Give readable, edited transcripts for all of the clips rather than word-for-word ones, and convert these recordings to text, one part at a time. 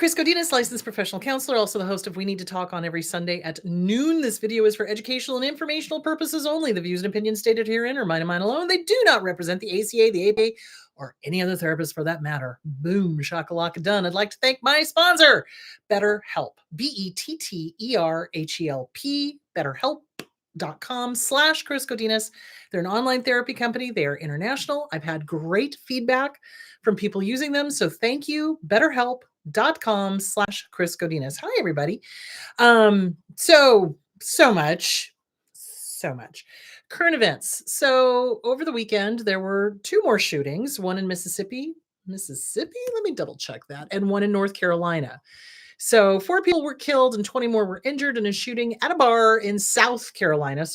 Chris Godinez, licensed professional counselor, also the host of We Need to Talk on every Sunday at noon. This video is for educational and informational purposes only. The views and opinions stated herein are mine and mine alone. They do not represent the ACA, the APA, or any other therapist for that matter. Boom, shakalaka done. I'd like to thank my sponsor, BetterHelp, BetterHelp, BetterHelp.com/Chris Godinez. They're an online therapy company. They are international. I've had great feedback from people using them. So thank you, BetterHelp.com/Chris Godinez. Hi, everybody. So much. Current events. So over the weekend, there were 2 more shootings, one in Mississippi. Let me double check that. And one in North Carolina. So 4 people were killed and 20 more were injured in a shooting at a bar in South Carolina.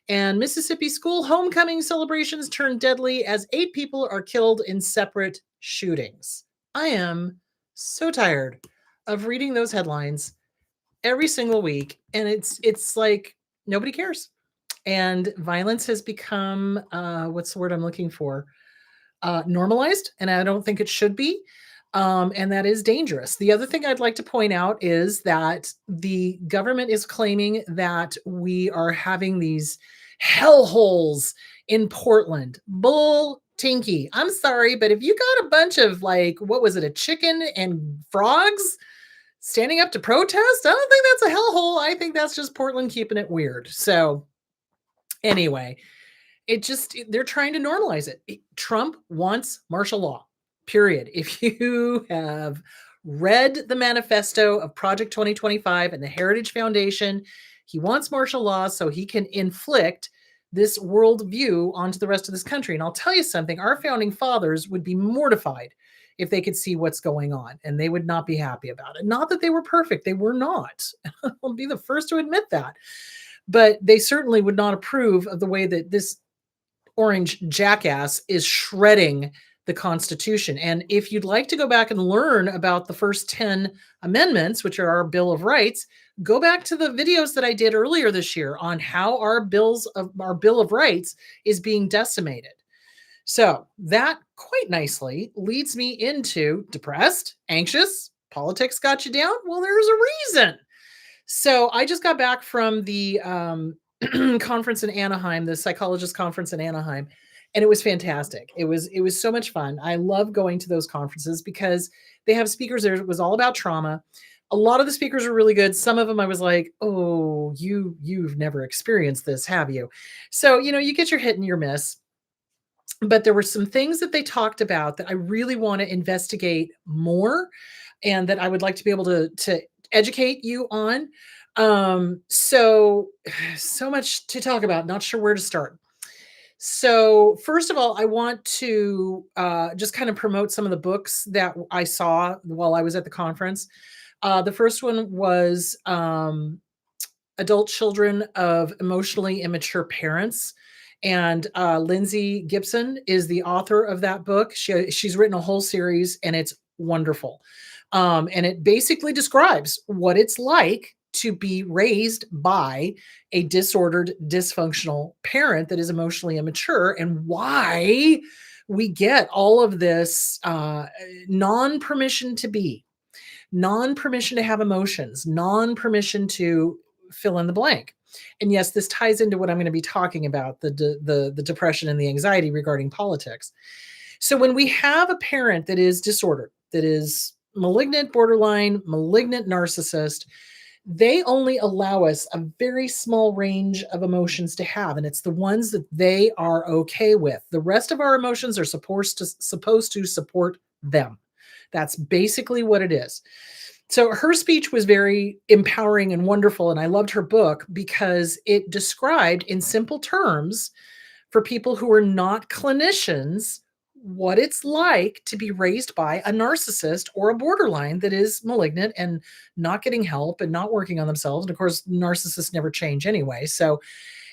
And Mississippi school homecoming celebrations turned deadly as 8 people are killed in separate shootings. I am so tired of reading those headlines every single week. And it's like nobody cares. And violence has become, what's the word I'm looking for? Normalized. And I don't think it should be. And that is dangerous. The other thing I'd like to point out is that the government is claiming that we are having these hellholes in Portland. Bull tinky. I'm sorry, but if you got a bunch of a chicken and frogs standing up to protest, I don't think that's a hellhole. I think that's just Portland keeping it weird. So anyway, they're trying to normalize it. Trump wants martial law. Period. If you have read the manifesto of Project 2025 and the Heritage Foundation, he wants martial law so he can inflict this worldview onto the rest of this country. And I'll tell you something, our founding fathers would be mortified if they could see what's going on, and they would not be happy about it. Not that they were perfect. They were not. I'll be the first to admit that. But they certainly would not approve of the way that this orange jackass is shredding the Constitution. And if you'd like to go back and learn about the first 10 amendments, which are our Bill of Rights, go back to the videos that I did earlier this year on how our Bill of Rights is being decimated. So that quite nicely leads me into depressed, anxious, politics got you down? Well, there's a reason. So I just got back from the conference in Anaheim, the psychologist conference in Anaheim. And it was fantastic. It was so much fun. I love going to those conferences because they have speakers there. It was all about trauma. A lot of the speakers were really good. Some of them I was like, oh, you've never experienced this, have you? So, you get your hit and your miss. But there were some things that they talked about that I really want to investigate more and that I would like to be able to educate you on. So much to talk about. Not sure where to start. So first of all, I want to just kind of promote some of the books that I saw while I was at the conference. The first one was Adult Children of Emotionally Immature Parents. And Lindsay Gibson is the author of that book. She's written a whole series and it's wonderful. And it basically describes what it's like to be raised by a disordered, dysfunctional parent that is emotionally immature and why we get all of this non-permission to be, non-permission to have emotions, non-permission to fill in the blank. And yes, this ties into what I'm going to be talking about, the depression and the anxiety regarding politics. So when we have a parent that is disordered, that is malignant, borderline, malignant narcissist, they only allow us a very small range of emotions to have, and it's the ones that they are okay with. The rest of our emotions are supposed to support them. That's basically what it is. So her speech was very empowering and wonderful, and I loved her book because it described in simple terms for people who are not clinicians what it's like to be raised by a narcissist or a borderline that is malignant and not getting help and not working on themselves. And of course, narcissists never change anyway. So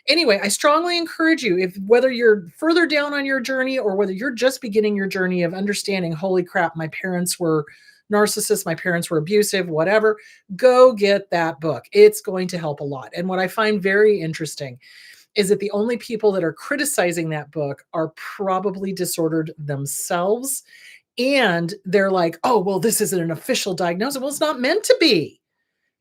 anyway, I strongly encourage you, whether you're further down on your journey or whether you're just beginning your journey of understanding, holy crap, my parents were narcissists, my parents were abusive, whatever, go get that book. It's going to help a lot. And what I find very interesting is that the only people that are criticizing that book are probably disordered themselves And they're like, "Oh, well, this isn't an official diagnosis." Well, it's not meant to be.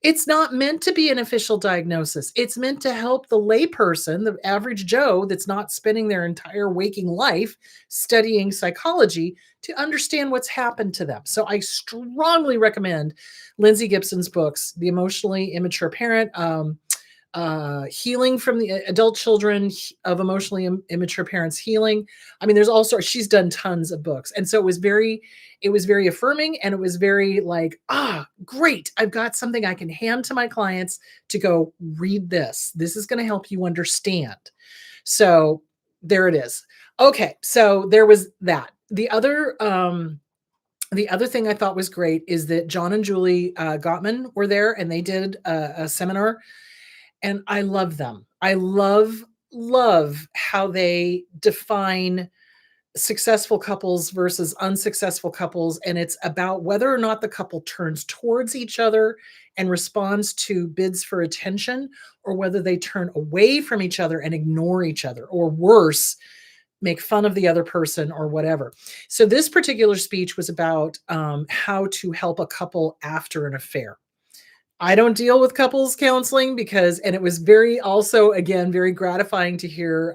It's not meant to be an official diagnosis. It's meant to help the layperson, the average Joe that's not spending their entire waking life studying psychology, to understand what's happened to them. So I strongly recommend Lindsay Gibson's books, The Emotionally Immature Parent, healing from the adult children of emotionally immature parents, healing. I mean, there's all sorts. She's done tons of books, and so it was very affirming, and it was very like, great, I've got something I can hand to my clients to go, read this, this is going to help you understand. So there it is. Okay, so there was that. The other thing I thought was great is that John and Julie Gottman were there, and they did a seminar, and I love them. I love how they define successful couples versus unsuccessful couples, and it's about whether or not the couple turns towards each other and responds to bids for attention, or whether they turn away from each other and ignore each other, or worse, make fun of the other person or whatever. So this particular speech was about how to help a couple after an affair. I don't deal with couples counseling because, and it was very, also, again, very gratifying to hear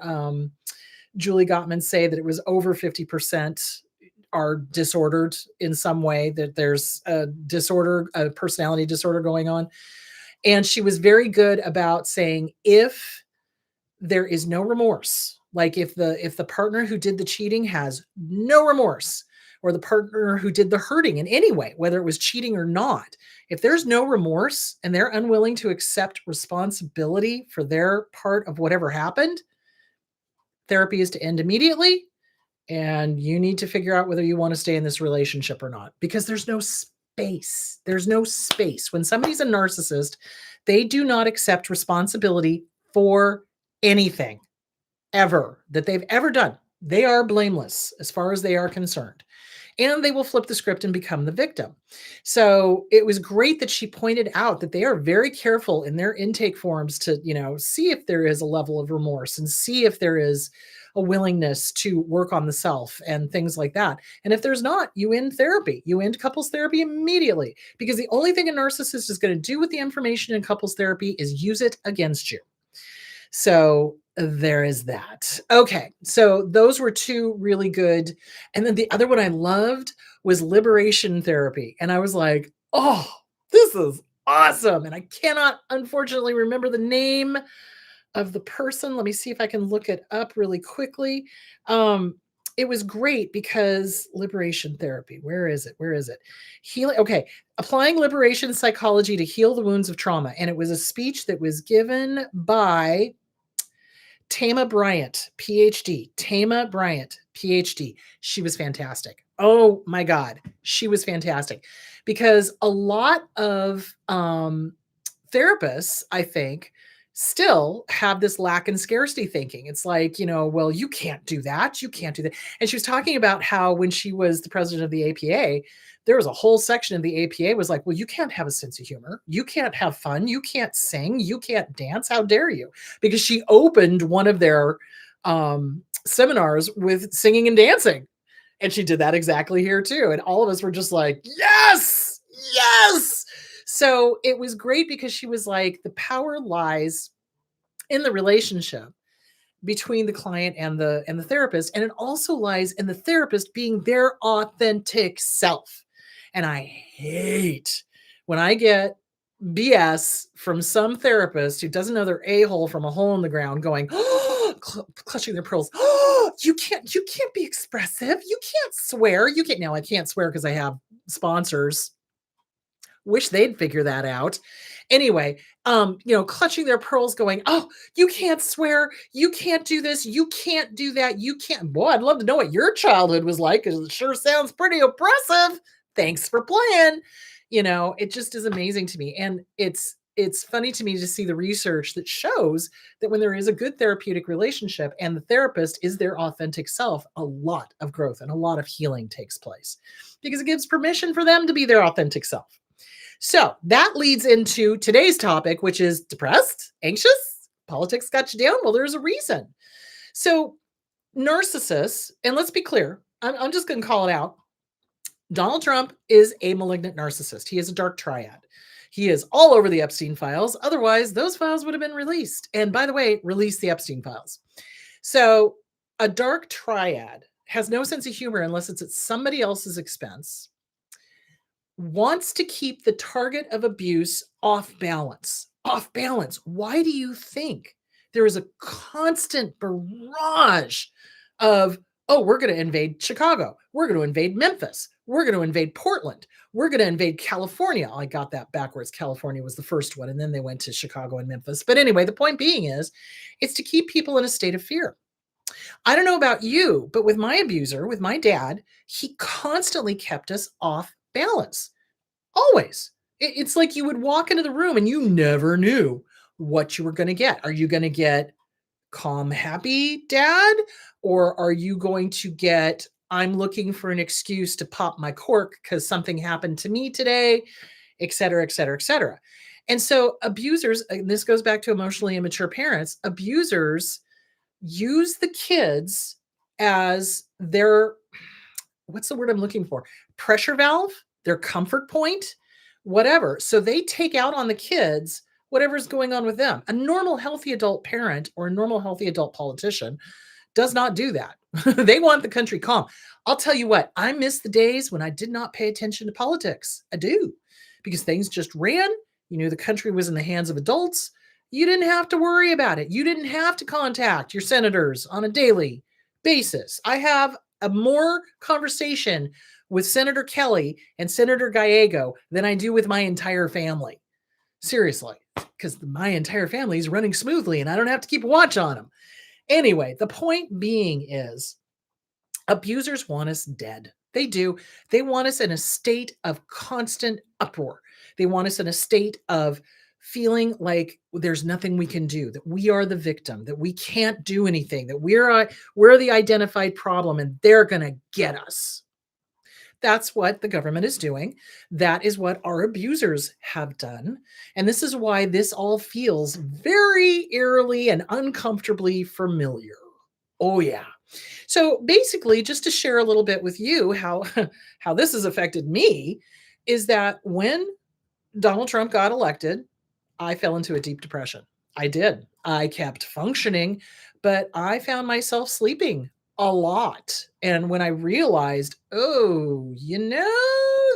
Julie Gottman say that it was over 50% are disordered in some way, that there's a disorder, a personality disorder going on. And she was very good about saying, if there is no remorse, like if the partner who did the cheating has no remorse, or the partner who did the hurting in any way, whether it was cheating or not, if there's no remorse and they're unwilling to accept responsibility for their part of whatever happened, therapy is to end immediately, and you need to figure out whether you want to stay in this relationship or not, because there's no space. There's no space. When somebody's a narcissist, they do not accept responsibility for anything ever that they've ever done. They are blameless as far as they are concerned, and they will flip the script and become the victim. So it was great that she pointed out that they are very careful in their intake forms to, see if there is a level of remorse, and see if there is a willingness to work on the self and things like that. And if there's not, you end therapy. You end couples therapy immediately, because the only thing a narcissist is going to do with the information in couples therapy is use it against you. So there is that. Okay. So those were two really good. And then the other one I loved was liberation therapy. And I was like, oh, this is awesome. And I cannot, unfortunately, remember the name of the person. Let me see if I can look it up really quickly. It was great because liberation therapy, where is it? Where is it? Healing. Okay. Applying liberation psychology to heal the wounds of trauma. And it was a speech that was given by Tama Bryant, PhD. Tama Bryant, PhD. She was fantastic. Oh my God. She was fantastic, because a lot of therapists, I think, still have this lack and scarcity thinking. It's like, well, you can't do that. You can't do that. And she was talking about how when she was the president of the APA, there was a whole section of the APA was like, well, you can't have a sense of humor. You can't have fun. You can't sing. You can't dance. How dare you? Because she opened one of their seminars with singing and dancing. And she did that exactly here too. And all of us were just like, yes, yes. So it was great because she was like, the power lies in the relationship between the client and the therapist. And it also lies in the therapist being their authentic self. And I hate when I get BS from some therapist who doesn't know their a-hole from a hole in the ground going, clutching their pearls. You can't be expressive. You can't swear. You can't. Now I can't swear because I have sponsors. Wish they'd figure that out. Anyway, clutching their pearls going, oh, you can't swear. You can't do this. You can't do that. You can't. Boy, I'd love to know what your childhood was like, because it sure sounds pretty oppressive. Thanks for playing. It just is amazing to me. And it's funny to me to see the research that shows that when there is a good therapeutic relationship and the therapist is their authentic self, a lot of growth and a lot of healing takes place, because it gives permission for them to be their authentic self. So that leads into today's topic, which is depressed, anxious, politics got you down. Well, there's a reason. So narcissists, and let's be clear, I'm just going to call it out. Donald Trump is a malignant narcissist. He is a dark triad. He is all over the Epstein files. Otherwise, those files would have been released. And by the way, release the Epstein files. So a dark triad has no sense of humor unless it's at somebody else's expense, wants to keep the target of abuse off balance. Off balance. Why do you think there is a constant barrage of, oh, we're going to invade Chicago. We're going to invade Memphis. We're going to invade Portland. We're going to invade California. I got that backwards. California was the first one, and then they went to Chicago and Memphis. But anyway, the point being is, it's to keep people in a state of fear. I don't know about you, but with my abuser, with my dad, he constantly kept us off balance. Always. It's like you would walk into the room and you never knew what you were going to get. Are you going to get calm, happy dad? Or are you going to get, I'm looking for an excuse to pop my cork because something happened to me today, et cetera, et cetera, et cetera. And so abusers, and this goes back to emotionally immature parents, abusers use the kids as their, what's the word I'm looking for? Pressure valve, their comfort point, whatever. So they take out on the kids whatever's going on with them. A normal, healthy adult parent or a normal, healthy adult politician does not do that. They want the country calm. I'll tell you what, I miss the days when I did not pay attention to politics. I do, because things just ran. You knew the country was in the hands of adults. You didn't have to worry about it. You didn't have to contact your senators on a daily basis. I have a more conversation with Senator Kelly and Senator Gallego than I do with my entire family. Seriously, because my entire family is running smoothly and I don't have to keep watch on them. Anyway, the point being is abusers want us dead. They do. They want us in a state of constant uproar. They want us in a state of feeling like there's nothing we can do, that we are the victim, that we can't do anything, that we're the identified problem and they're going to get us. That's what the government is doing. That is what our abusers have done. And this is why this all feels very eerily and uncomfortably familiar. Oh, yeah. So basically, just to share a little bit with you how this has affected me, is that when Donald Trump got elected, I fell into a deep depression. I did. I kept functioning, but I found myself sleeping a lot. And when I realized, oh, this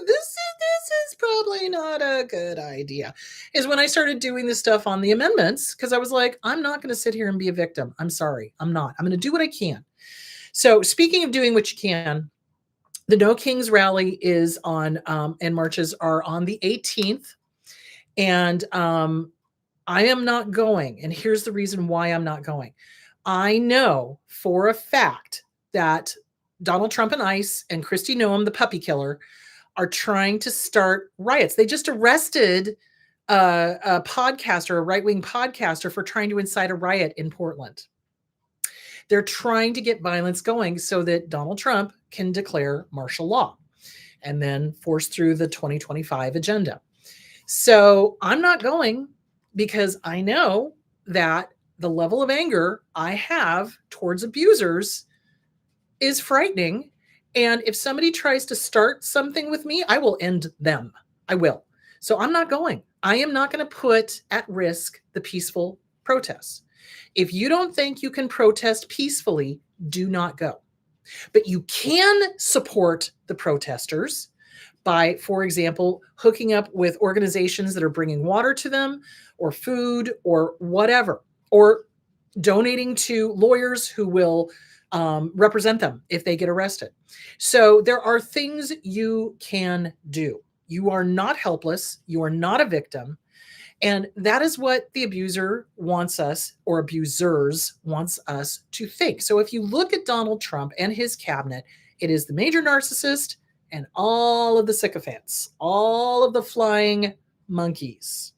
is probably not a good idea, is when I started doing this stuff on the amendments, because I was like, I'm not going to sit here and be a victim. I'm sorry. I'm not. I'm going to do what I can. So speaking of doing what you can, the No Kings rally is on, and marches are on the 18th. And I am not going. And here's the reason why I'm not going. I know for a fact that Donald Trump and ICE and Kristi Noem, the puppy killer, are trying to start riots. They just arrested a podcaster, a right-wing podcaster, for trying to incite a riot in Portland. They're trying to get violence going so that Donald Trump can declare martial law and then force through the 2025 agenda. So I'm not going because I know that the level of anger I have towards abusers is frightening. And if somebody tries to start something with me, I will end them. I will. So I'm not going. I am not going to put at risk the peaceful protests. If you don't think you can protest peacefully, do not go. But you can support the protesters by, for example, hooking up with organizations that are bringing water to them or food or whatever, or donating to lawyers who will represent them if they get arrested. So there are things you can do. You are not helpless. You are not a victim. And that is what the abuser wants us, or abusers wants us to think. So if you look at Donald Trump and his cabinet, it is the major narcissist and all of the sycophants, all of the flying monkeys.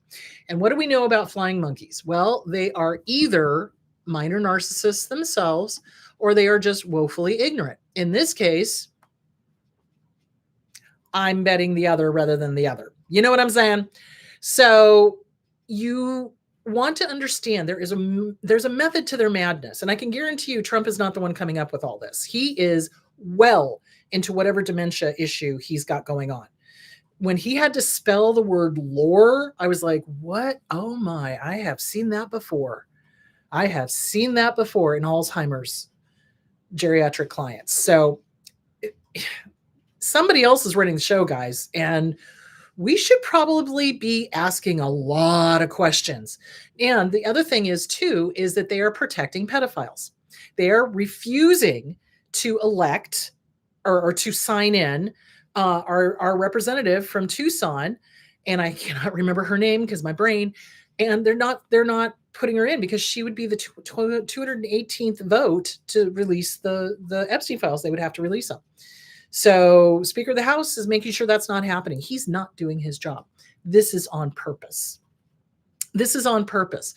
And what do we know about flying monkeys? Well, they are either minor narcissists themselves, or they are just woefully ignorant. In this case, I'm betting the other rather than the other. You know what I'm saying? So you want to understand there's a method to their madness. And I can guarantee you Trump is not the one coming up with all this. He is well into whatever dementia issue he's got going on. When he had to spell the word lore, I was like, what? Oh my, I have seen that before. I have seen that before in Alzheimer's geriatric clients. So somebody else is running the show, guys, and we should probably be asking a lot of questions. And the other thing is, too, is that they are protecting pedophiles. They are refusing to elect or to sign in our representative from Tucson, and I cannot remember her name because my brain, and they're not putting her in because she would be the 218th vote to release the Epstein files. They would have to release them. So Speaker of the House is making sure that's not happening. He's not doing his job. This is on purpose. This is on purpose.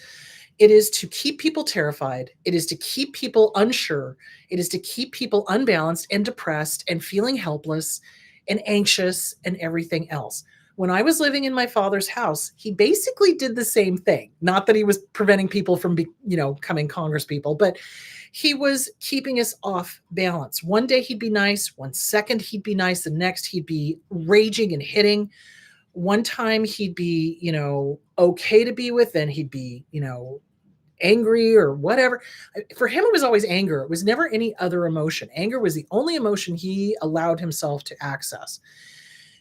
It is to keep people terrified. It is to keep people unsure. It is to keep people unbalanced and depressed and feeling helpless and anxious and everything else. When I was living in my father's house, he basically did the same thing. Not that he was preventing people from becoming Congress people, but he was keeping us off balance. One day he'd be nice. One second he'd be nice. The next he'd be raging and hitting. One time he'd be, okay to be with, then he'd be, angry or whatever. For him, it was always anger. It was never any other emotion. Anger was the only emotion he allowed himself to access.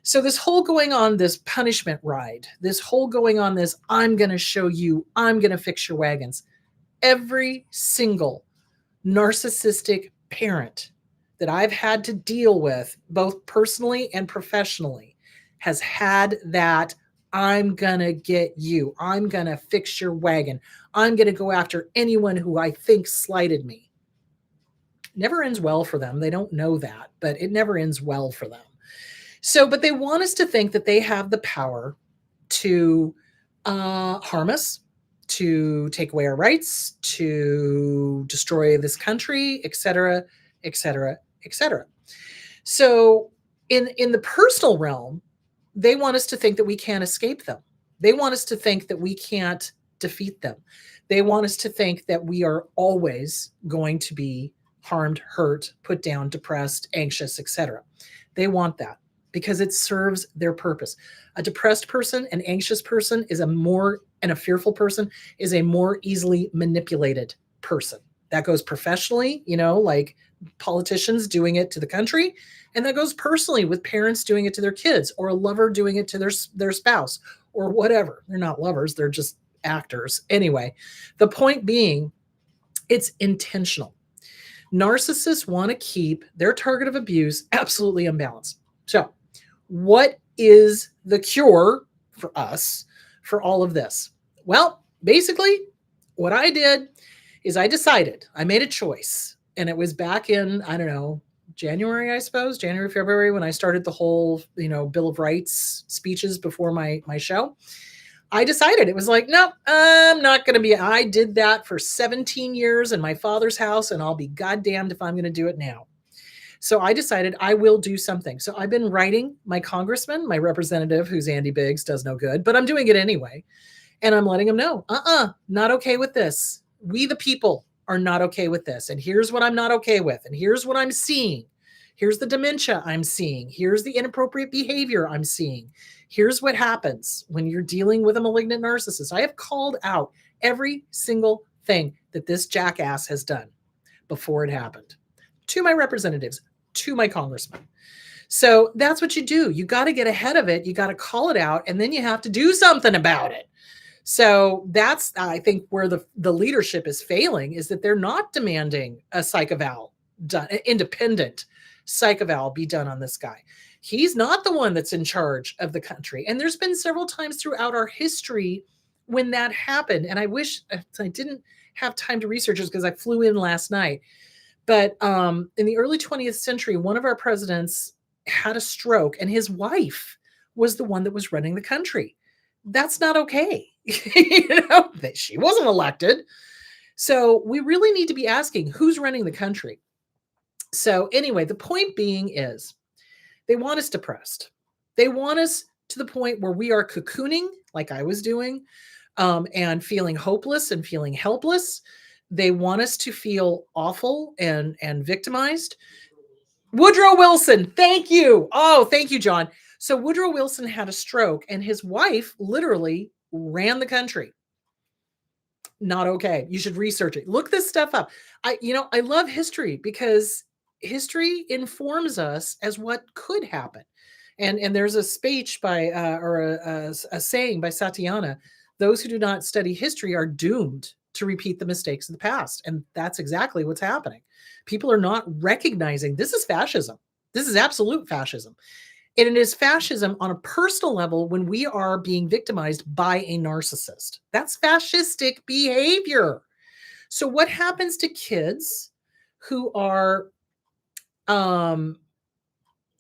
So this whole going on this punishment ride, this whole going on this, I'm going to show you, I'm going to fix your wagons. Every single narcissistic parent that I've had to deal with, both personally and professionally, has had that, I'm going to get you. I'm going to fix your wagon. I'm going to go after anyone who I think slighted me. Never ends well for them. They don't know that, but it never ends well for them. So, but they want us to think that they have the power to harm us, to take away our rights, to destroy this country, et cetera, et cetera, et cetera. So in the personal realm, they want us to think that we can't escape them. They want us to think that we can't defeat them. They want us to think that we are always going to be harmed, hurt, put down, depressed, anxious, et cetera. They want that because it serves their purpose. A depressed person, an anxious person and a fearful person is a more easily manipulated person. That goes professionally, like politicians doing it to the country. And that goes personally with parents doing it to their kids, or a lover doing it to their spouse, or whatever. They're not lovers, they're just actors. Anyway, the point being, it's intentional. Narcissists want to keep their target of abuse absolutely unbalanced. So, what is the cure for us for all of this? Well, basically, what I did is I made a choice. And it was back in, I don't know, January, February, when I started the whole, Bill of Rights speeches before my show. I decided, it was like, no, I'm not going to be, I did that for 17 years in my father's house, and I'll be goddamned if I'm going to do it now. So I decided I will do something. So I've been writing my congressman, my representative, who's Andy Biggs, does no good, but I'm doing it anyway. And I'm letting him know, not okay with this. We the people are not okay with this. And here's what I'm not okay with. And here's what I'm seeing. Here's the dementia I'm seeing. Here's the inappropriate behavior I'm seeing. Here's what happens when you're dealing with a malignant narcissist. I have called out every single thing that this jackass has done before it happened to my representatives, to my congressman. So that's what you do. You got to get ahead of it. You got to call it out, and then you have to do something about it. So that's, I think, where the leadership is failing, is that they're not demanding a psych eval done, independent psych eval be done on this guy. He's not the one that's in charge of the country. And there's been several times throughout our history when that happened. And I wish I didn't have time to research this because I flew in last night. But in the early 20th century, one of our presidents had a stroke, and his wife was the one that was running the country. That's not okay. She wasn't elected. So we really need to be asking, who's running the country? So anyway, the point being is, they want us depressed. They want us to the point where we are cocooning, like I was doing, and feeling hopeless and feeling helpless. They want us to feel awful and victimized. Woodrow Wilson. Thank you. Oh, thank you, John. So Woodrow Wilson had a stroke and his wife literally ran the country. Not okay. You should research it. Look this stuff up. I love history because history informs us as what could happen. And there's a speech by or a saying by Satiana, those who do not study history are doomed to repeat the mistakes of the past. And that's exactly what's happening. People are not recognizing this is fascism. This is absolute fascism. And it is fascism on a personal level when we are being victimized by a narcissist. That's fascistic behavior. So, what happens to kids who are, um,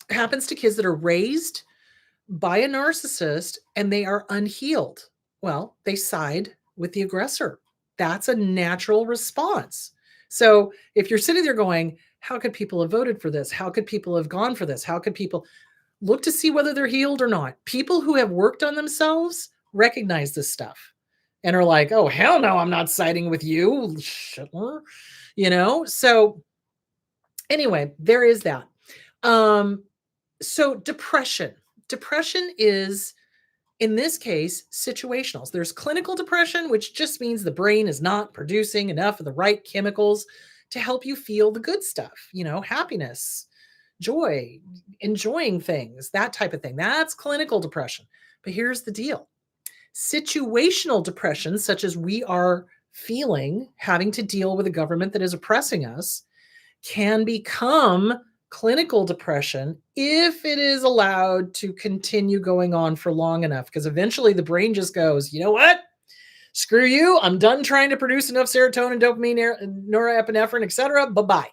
happens to kids that are raised by a narcissist and they are unhealed? Well, they side with the aggressor. That's a natural response. So, if you're sitting there going, how could people have voted for this? How could people have gone for this? How could people look to see whether they're healed or not? People who have worked on themselves recognize this stuff and are like, oh, hell no, I'm not siding with you, Hitler. So anyway, there is that. So depression is, in this case, situational. There's clinical depression, which just means the brain is not producing enough of the right chemicals to help you feel the good stuff, happiness, joy, enjoying things, that type of thing. That's clinical depression. But here's the deal: situational depression, such as we are feeling, having to deal with a government that is oppressing us, can become clinical depression if it is allowed to continue going on for long enough. Because eventually the brain just goes, you know what? Screw you. I'm done trying to produce enough serotonin, dopamine, norepinephrine, etc. Bye bye.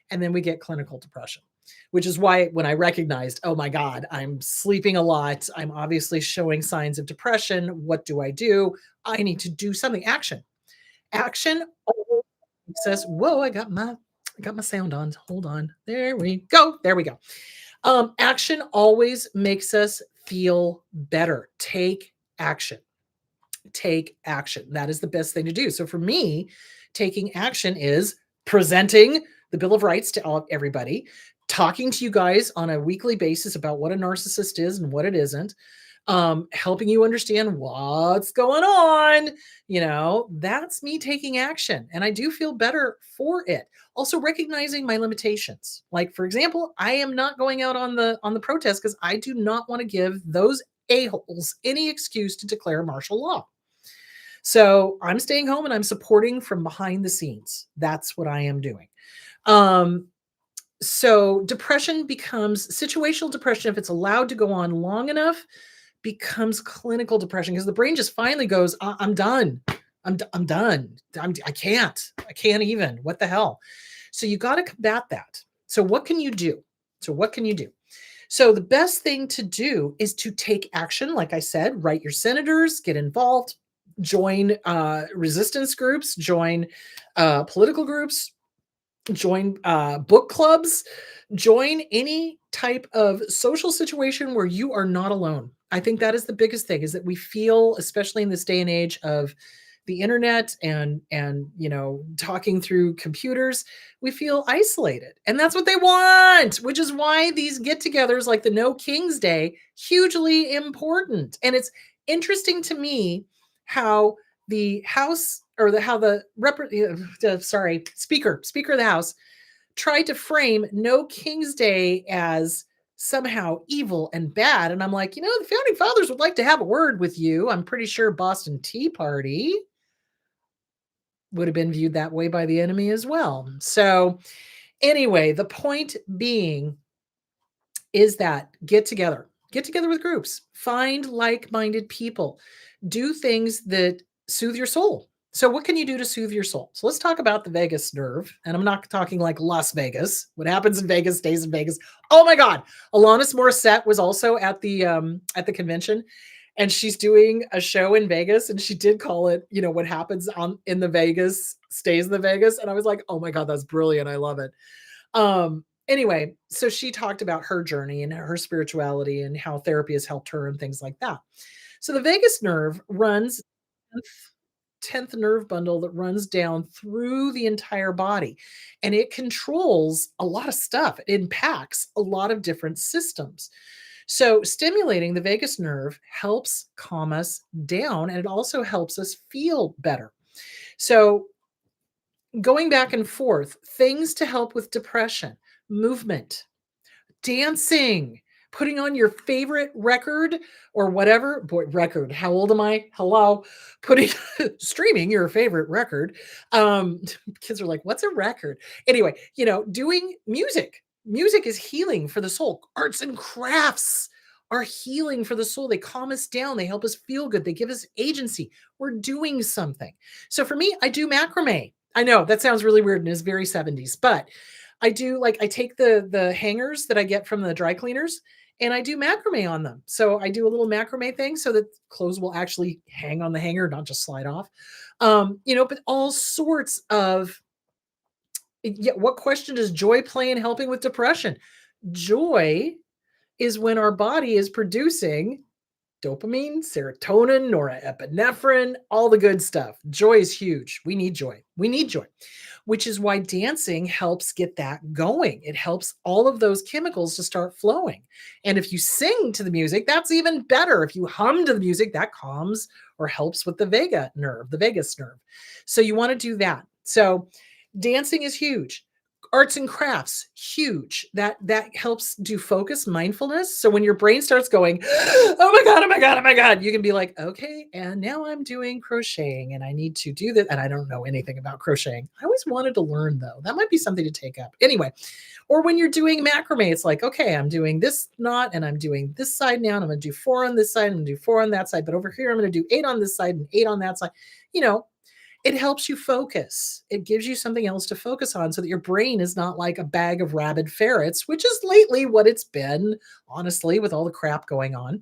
And then we get clinical depression, which is why when I recognized, oh my God, I'm sleeping a lot. I'm obviously showing signs of depression. What do I do? I need to do something. Action always says, whoa, I got my sound on. Hold on. There we go. There we go. Action always makes us feel better. Take action. Take action. That is the best thing to do. So for me, taking action is presenting the Bill of Rights to everybody, talking to you guys on a weekly basis about what a narcissist is and what it isn't, helping you understand what's going on. That's me taking action. And I do feel better for it. Also recognizing my limitations. Like, for example, I am not going out on the protest because I do not want to give those a-holes any excuse to declare martial law. So I'm staying home and I'm supporting from behind the scenes. That's what I am doing. So depression becomes situational depression if it's allowed to go on long enough, becomes clinical depression because the brain just finally goes, I'm done. I'm done. I can't even. What the hell? So you got to combat that. So what can you do? So the best thing to do is to take action. Like I said, write your senators, get involved, join resistance groups, join political groups, join book clubs, join any type of social situation where you are not alone. I think that is the biggest thing, is that we feel, especially in this day and age of the internet and talking through computers, we feel isolated, and that's what they want, which is why these get-togethers like the No King's Day, hugely important. And it's interesting to me how the House, or how the Speaker of the House tried to frame No King's Day as somehow evil and bad. And I'm like, the founding fathers would like to have a word with you. I'm pretty sure Boston Tea Party would have been viewed that way by the enemy as well. So anyway, the point being is that get together with groups, find like-minded people, do things that soothe your soul. So what can you do to soothe your soul? So let's talk about the vagus nerve. And I'm not talking like Las Vegas. What happens in Vegas stays in Vegas. Oh my God. Alanis Morissette was also at the convention, and she's doing a show in Vegas, and she did call it, what happens in the Vegas stays in the Vegas. And I was like, oh my God, that's brilliant. I love it. Anyway, so she talked about her journey and her spirituality and how therapy has helped her and things like that. So the vagus nerve runs 10th nerve bundle that runs down through the entire body, and it controls a lot of stuff. It impacts a lot of different systems. So, stimulating the vagus nerve helps calm us down, and it also helps us feel better. So, going back and forth, things to help with depression, movement, dancing, putting on your favorite record or whatever. Boy, record. How old am I? Hello. Putting streaming your favorite record. Um, Kids are like, what's a record? Anyway, doing music. Music is healing for the soul. Arts and crafts are healing for the soul. They calm us down. They help us feel good. They give us agency. We're doing something. So for me, I do macrame. I know that sounds really weird and is very 70s, but I take the hangers that I get from the dry cleaners and I do macrame on them. So I do a little macrame thing so that clothes will actually hang on the hanger, not just slide off. But all sorts of yeah, what question does joy play in helping with depression? Joy is when our body is producing dopamine, serotonin, norepinephrine, all the good stuff. Joy is huge. We need joy. We need joy, which is why dancing helps get that going. It helps all of those chemicals to start flowing. And if you sing to the music, that's even better. If you hum to the music, that calms or helps with the the vagus nerve. So you want to do that. So dancing is huge. Arts and crafts, huge. That helps do focus, mindfulness. So when your brain starts going, oh my god, oh my god, oh my god, you can be like, okay, and now I'm doing crocheting and I need to do that. And I don't know anything about crocheting. I always wanted to learn though. That might be something to take up. Anyway, or when you're doing macrame, it's like, okay, I'm doing this knot and I'm doing this side now, and I'm gonna do 4 on this side, and I'm gonna do 4 on that side, but over here I'm gonna do 8 on this side and 8 on that side. You know, it helps you focus. It gives you something else to focus on so that your brain is not like a bag of rabid ferrets, which is lately what it's been, honestly, with all the crap going on.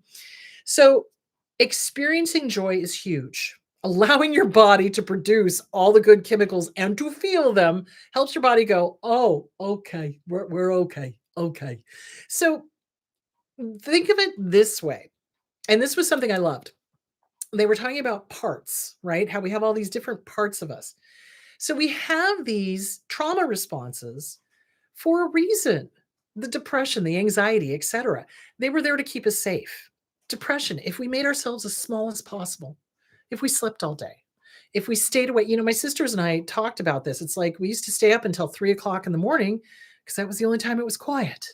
So, experiencing joy is huge. Allowing your body to produce all the good chemicals and to feel them helps your body go, oh, okay, we're okay. Okay. So, think of it this way. And this was something I loved. They were talking about parts, right? How we have all these different parts of us. So we have these trauma responses for a reason. The depression, the anxiety, etc. They were there to keep us safe. Depression, if we made ourselves as small as possible, if we slept all day, if we stayed away, my sisters and I talked about this. It's like we used to stay up until 3 o'clock in the morning because that was the only time it was quiet.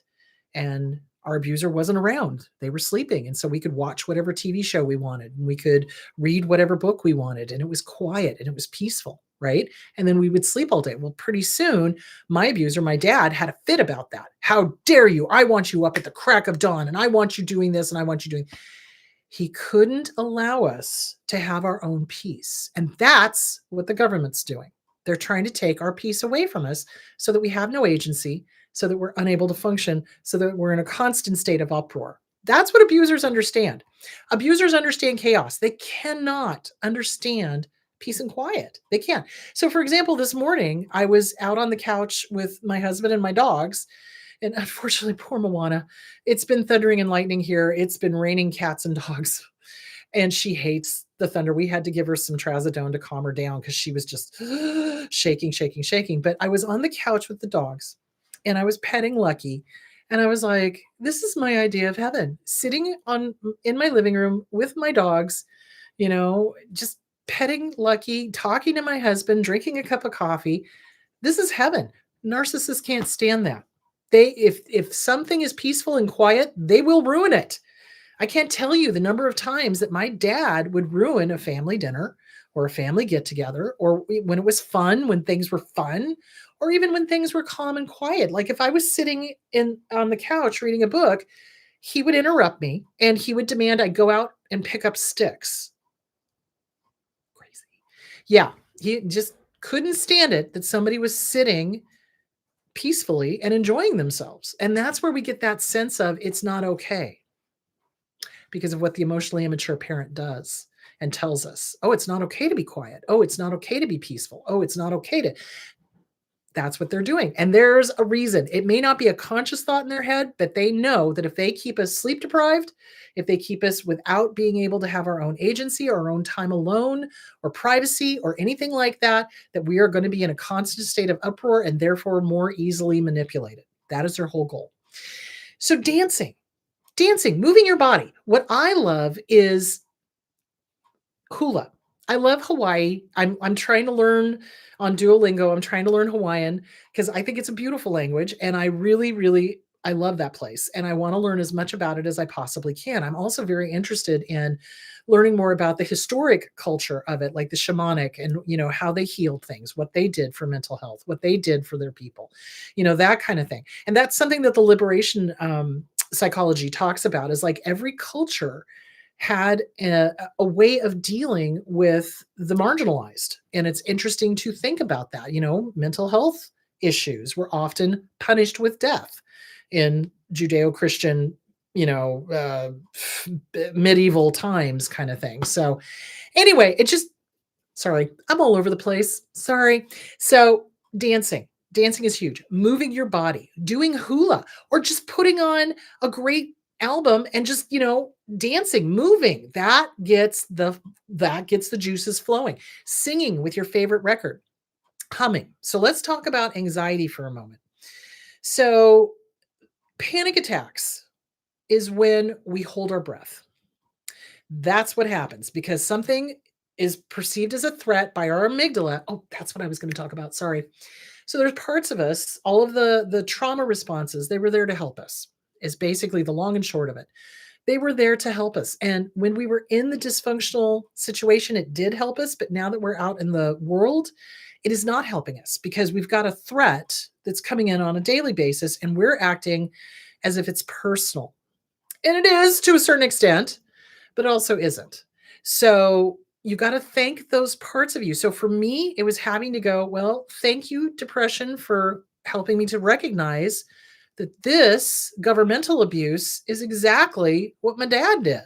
And our abuser wasn't around. They were sleeping. And so we could watch whatever TV show we wanted and we could read whatever book we wanted. And it was quiet and it was peaceful, right? And then we would sleep all day. Well, pretty soon, my abuser, my dad, had a fit about that. How dare you? I want you up at the crack of dawn and I want you doing this and I want you doing. He couldn't allow us to have our own peace. And that's what the government's doing. They're trying to take our peace away from us so that we have no agency, so that we're unable to function, so that we're in a constant state of uproar. That's what abusers understand. Abusers understand chaos. They cannot understand peace and quiet. They can't. So, for example, this morning, I was out on the couch with my husband and my dogs. And unfortunately, poor Moana, it's been thundering and lightning here. It's been raining cats and dogs. And she hates the thunder. We had to give her some trazodone to calm her down because she was just shaking, shaking, shaking. But I was on the couch with the dogs and I was petting Lucky. And I was like, this is my idea of heaven. Sitting in my living room with my dogs, just petting Lucky, talking to my husband, drinking a cup of coffee. This is heaven. Narcissists can't stand that. If something is peaceful and quiet, they will ruin it. I can't tell you the number of times that my dad would ruin a family dinner or a family get together, or when it was fun, when things were fun, or even when things were calm and quiet. Like if I was sitting on the couch reading a book, he would interrupt me and he would demand I go out and pick up sticks. Crazy. Yeah, he just couldn't stand it that somebody was sitting peacefully and enjoying themselves. And that's where we get that sense of it's not okay because of what the emotionally immature parent does and tells us. Oh, it's not okay to be quiet. Oh, it's not okay to be peaceful. Oh, it's not okay to. That's what they're doing. And there's a reason. It may not be a conscious thought in their head, but they know that if they keep us sleep deprived, if they keep us without being able to have our own agency or our own time alone or privacy or anything like that, that we are going to be in a constant state of uproar and therefore more easily manipulated. That is their whole goal. So dancing, moving your body. What I love is hula. I love Hawaii. I'm trying to learn on Duolingo. I'm trying to learn Hawaiian because I think it's a beautiful language and I really really I love that place and I want to learn as much about it as I possibly can. I'm also very interested in learning more about the historic culture of it, like the shamanic and how they healed things, what they did for mental health, what they did for their people. That kind of thing. And that's something that the liberation psychology talks about is like every culture had a way of dealing with the marginalized. And it's interesting to think about that. Mental health issues were often punished with death in Judeo Christian, medieval times kind of thing. So, anyway, sorry, I'm all over the place. Sorry. So, dancing is huge. Moving your body, doing hula, or just putting on a great album and just dancing, moving, that gets the juices flowing. Singing with your favorite record, humming. So let's talk about anxiety for a moment. So panic attacks is when we hold our breath. That's what happens because something is perceived as a threat by our amygdala. Oh, that's what I was going to talk about. Sorry. So there's parts of us, all of the trauma responses, they were there to help us. Is basically the long and short of it. They were there to help us. And when we were in the dysfunctional situation, it did help us. But now that we're out in the world, it is not helping us because we've got a threat that's coming in on a daily basis and we're acting as if it's personal. And it is to a certain extent, but it also isn't. So you got to thank those parts of you. So for me, it was having to go, well, thank you, depression, for helping me to recognize that this governmental abuse is exactly what my dad did.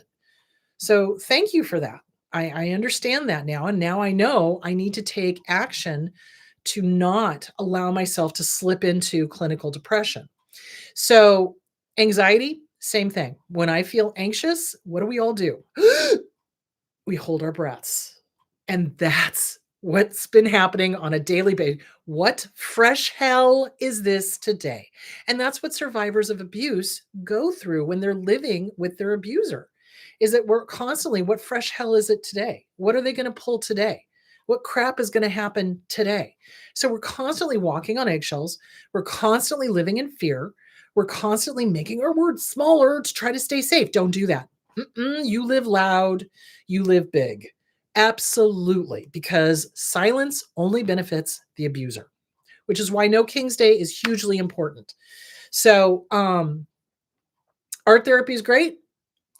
So thank you for that. I understand that now. And now I know I need to take action to not allow myself to slip into clinical depression. So anxiety, same thing. When I feel anxious, what do we all do? We hold our breaths. And that's what's been happening on a daily basis. What fresh hell is this today? And that's what survivors of abuse go through when they're living with their abuser. Is that we're constantly, what fresh hell is it today? What are they going to pull today? What crap is going to happen today? So we're constantly walking on eggshells. We're constantly living in fear. We're constantly making our words smaller to try to stay safe. Don't do that. You live loud, you live big. Absolutely, because silence only benefits the abuser, which is why No King's Day is hugely important. So, art therapy is great.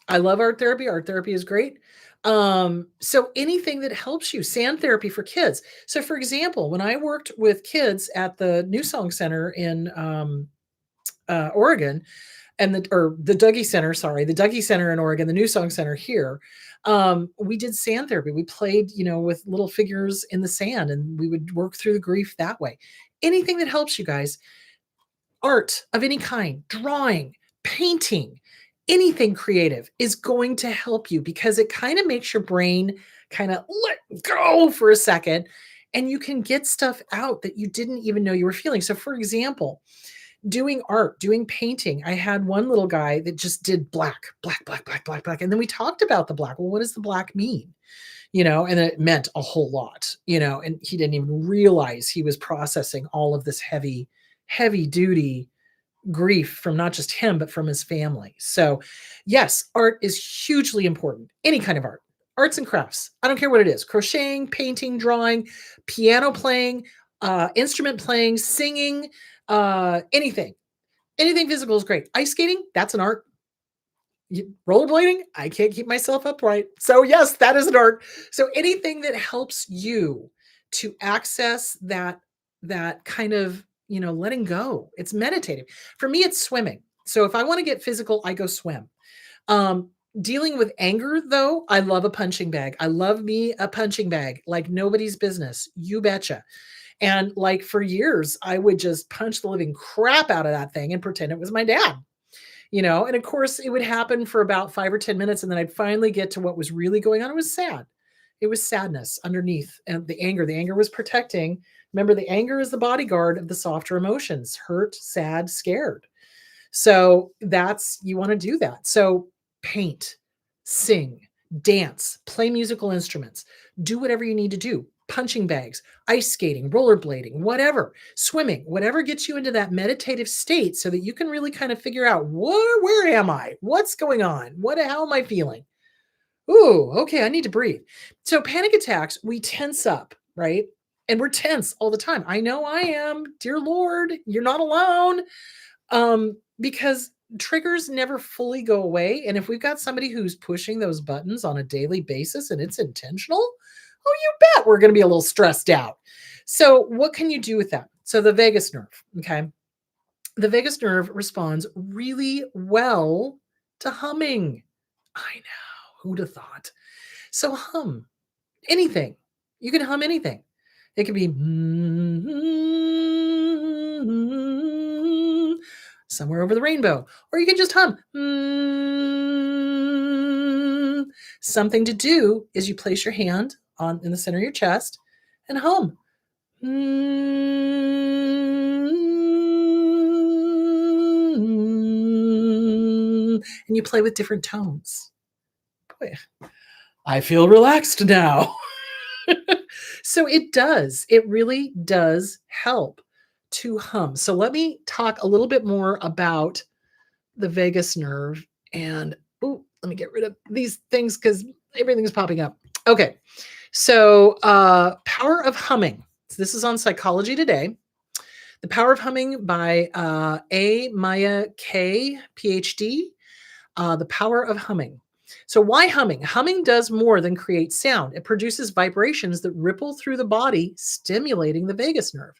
I love art therapy. Art therapy is great. So anything that helps you, sand therapy for kids. So, for example, when I worked with kids at the New Song Center in Oregon, and the Dougie Center, the Dougie Center in Oregon, the New Song Center here, we did sand therapy. We played, with little figures in the sand and we would work through the grief that way. Anything that helps you guys, art of any kind, drawing, painting, anything creative is going to help you because it kind of makes your brain kind of let go for a second and you can get stuff out that you didn't even know you were feeling. So for example, doing art, doing painting. I had one little guy that just did black, black, black, black, black, black. And then we talked about the black. Well, what does the black mean? And it meant a whole lot, and he didn't even realize he was processing all of this heavy, heavy duty grief from not just him, but from his family. So yes, art is hugely important. Any kind of art, arts and crafts. I don't care what it is, crocheting, painting, drawing, piano playing, instrument playing, singing, anything physical is great. Ice skating, that's an art. Rollerblading, I can't keep myself upright. So yes, that is an art. So anything that helps you to access that kind of, letting go. It's meditative. For me, it's swimming. So if I want to get physical, I go swim. Dealing with anger, though, I love a punching bag. I love me a punching bag like nobody's business. You betcha. And like for years, I would just punch the living crap out of that thing and pretend it was my dad. And of course, it would happen for about 5 or 10 minutes, and then I'd finally get to what was really going on. It was sad. It was sadness underneath, and the anger. The anger was protecting. Remember, the anger is the bodyguard of the softer emotions: hurt, sad, scared. So you want to do that. So paint, sing, dance, play musical instruments, do whatever you need to do. Punching bags, ice skating, rollerblading, whatever, swimming, whatever gets you into that meditative state so that you can really kind of figure out where am I? What's going on? How am I feeling? Ooh, okay, I need to breathe. So panic attacks, we tense up, right? And we're tense all the time. I know I am. Dear Lord, you're not alone. Because triggers never fully go away. And if we've got somebody who's pushing those buttons on a daily basis and it's intentional, oh, you bet we're going to be a little stressed out. So what can you do with that? So the vagus nerve, okay? The vagus nerve responds really well to humming. I know, who'd have thought? So hum anything. You can hum anything. It could be Somewhere Over the Rainbow, or you can just hum. Something to do is you place your hand in the center of your chest and hum. And you play with different tones. Boy, I feel relaxed now. So it really does help to hum. So let me talk a little bit more about the vagus nerve. And let me get rid of these things because everything's popping up. Okay. So Power of Humming. So this is on Psychology Today. The Power of Humming by A. Maya K, PhD. The Power of Humming. So why humming? Humming does more than create sound. It produces vibrations that ripple through the body, stimulating the vagus nerve.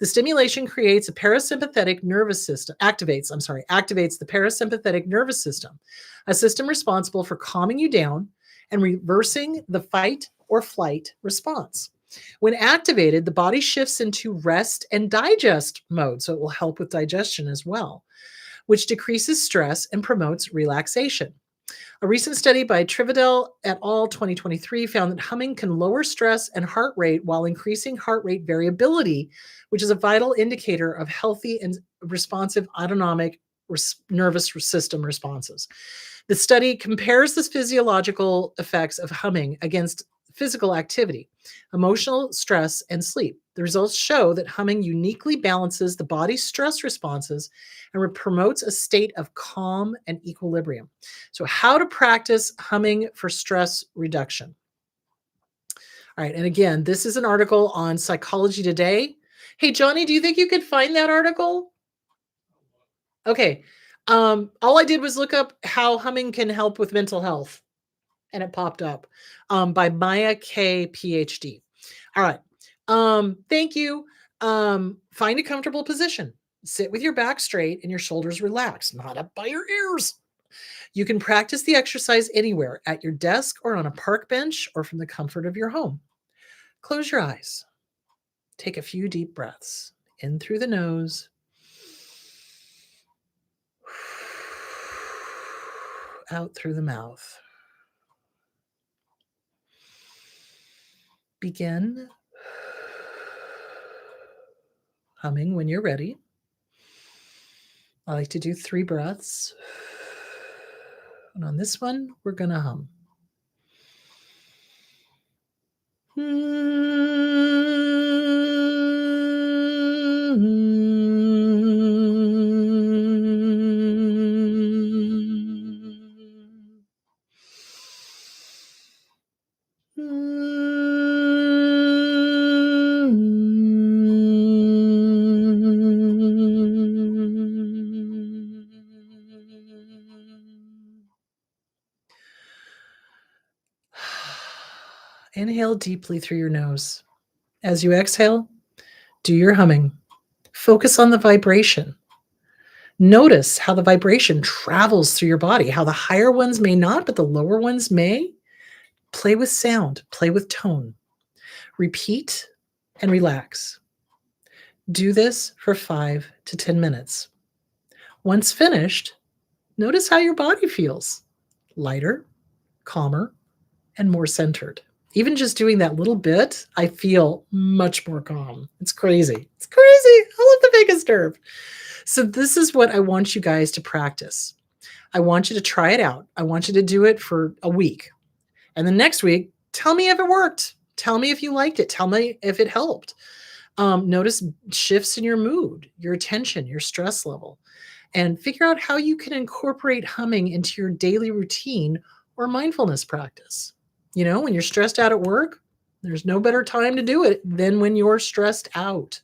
The stimulation creates a parasympathetic nervous system, activates the parasympathetic nervous system, a system responsible for calming you down and reversing the fight or flight response. When activated, the body shifts into rest and digest mode, so it will help with digestion as well, which decreases stress and promotes relaxation. A recent study by Trivedel et al. 2023 found that humming can lower stress and heart rate while increasing heart rate variability, which is a vital indicator of healthy and responsive autonomic nervous system responses. The study compares the physiological effects of humming against physical activity, emotional stress, and sleep. The results show that humming uniquely balances the body's stress responses and promotes a state of calm and equilibrium. So, how to practice humming for stress reduction. All right. And again, this is an article on Psychology Today. Hey, Johnny, do you think you could find that article? Okay. All I did was look up how humming can help with mental health, and it popped up by Maya K, PhD. All right. Thank you. Find a comfortable position. Sit with your back straight and your shoulders relaxed, not up by your ears. You can practice the exercise anywhere, at your desk or on a park bench or from the comfort of your home. Close your eyes. Take a few deep breaths in through the nose, out through the mouth. Begin humming when you're ready. I like to do 3 breaths. And on this one, we're going to hum. Inhale deeply through your nose. As you exhale, do your humming. Focus on the vibration. Notice how the vibration travels through your body, how the higher ones may not, but the lower ones may. Play with sound, play with tone. Repeat and relax. Do this for 5 to 10 minutes. Once finished, notice how your body feels: lighter, calmer, and more centered. Even just doing that little bit, I feel much more calm. It's crazy. It's crazy. I love the vagus nerve. So, this is what I want you guys to practice. I want you to try it out. I want you to do it for a week. And the next week, tell me if it worked. Tell me if you liked it. Tell me if it helped. Notice shifts in your mood, your attention, your stress level, and figure out how you can incorporate humming into your daily routine or mindfulness practice. When you're stressed out at work, there's no better time to do it than when you're stressed out.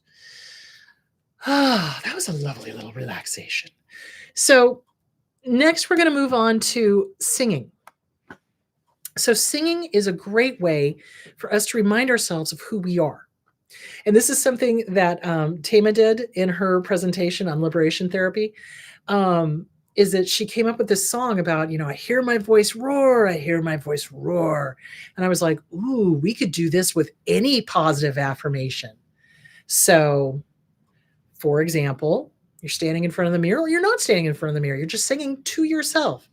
Ah, that was a lovely little relaxation. So, next, we're going to move on to singing. So, singing is a great way for us to remind ourselves of who we are. And this is something that Tama did in her presentation on liberation therapy. Is that she came up with this song about, I hear my voice roar, I hear my voice roar. And I was like, ooh, we could do this with any positive affirmation. So, for example, you're standing in front of the mirror, or you're not standing in front of the mirror. You're just singing to yourself.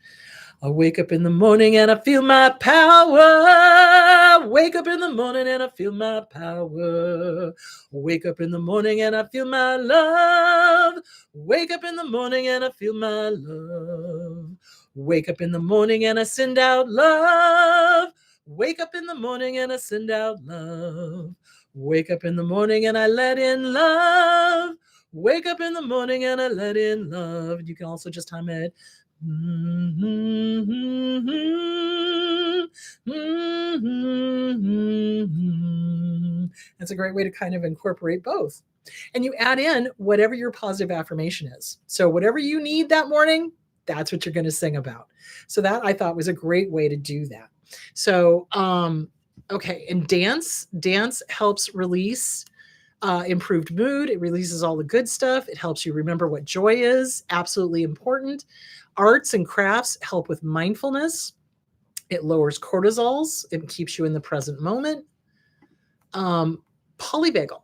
I wake up in the morning and I feel my power. Wake up in the morning and I feel my power. Wake up in the morning and I feel my love. Wake up in the morning and I feel my love. Wake up in the morning and I send out love. Wake up in the morning and I send out love. Wake up in the morning and I let in love. Wake up in the morning and I let in love. You can also just hum it. That's a great way to kind of incorporate both. And you add in whatever your positive affirmation is. So whatever you need that morning, that's what you're going to sing about. So that, I thought, was a great way to do that. So, okay. And dance helps release improved mood. It releases all the good stuff. It helps you remember what joy is. Absolutely important. Arts and crafts help with mindfulness. It lowers cortisols. It keeps you in the present moment. Polyvagal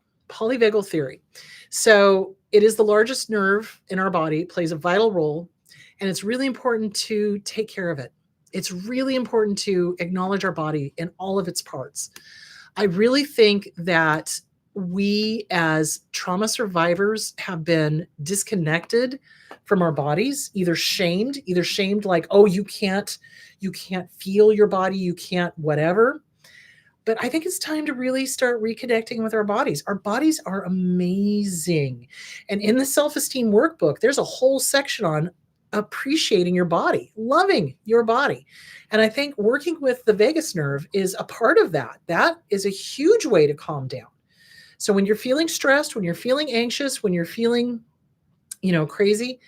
theory. So it is the largest nerve in our body. It plays a vital role, and it's really important to take care of it. It's really important to acknowledge our body in all of its parts. I really think that we as trauma survivors have been disconnected from our bodies, either shamed like, oh, you can't feel your body, you can't whatever. But I think it's time to really start reconnecting with our bodies. Our bodies are amazing. And in the self-esteem workbook, there's a whole section on appreciating your body, loving your body. And I think working with the vagus nerve is a part of that. That is a huge way to calm down. So when you're feeling stressed, when you're feeling anxious, when you're feeling, crazy,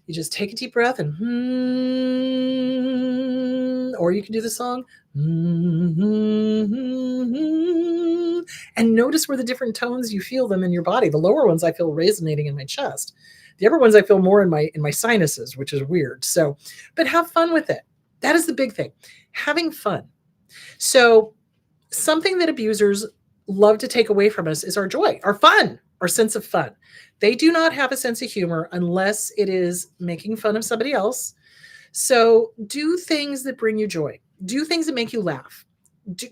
you just take a deep breath and, or you can do the song, and notice where the different tones you feel them in your body. The lower ones I feel resonating in my chest. The upper ones I feel more in my sinuses, which is weird. So, but have fun with it. That is the big thing. Having fun. So something that abusers love to take away from us is our joy, our fun, our sense of fun. They do not have a sense of humor unless it is making fun of somebody else. So do things that bring you joy. Do things that make you laugh.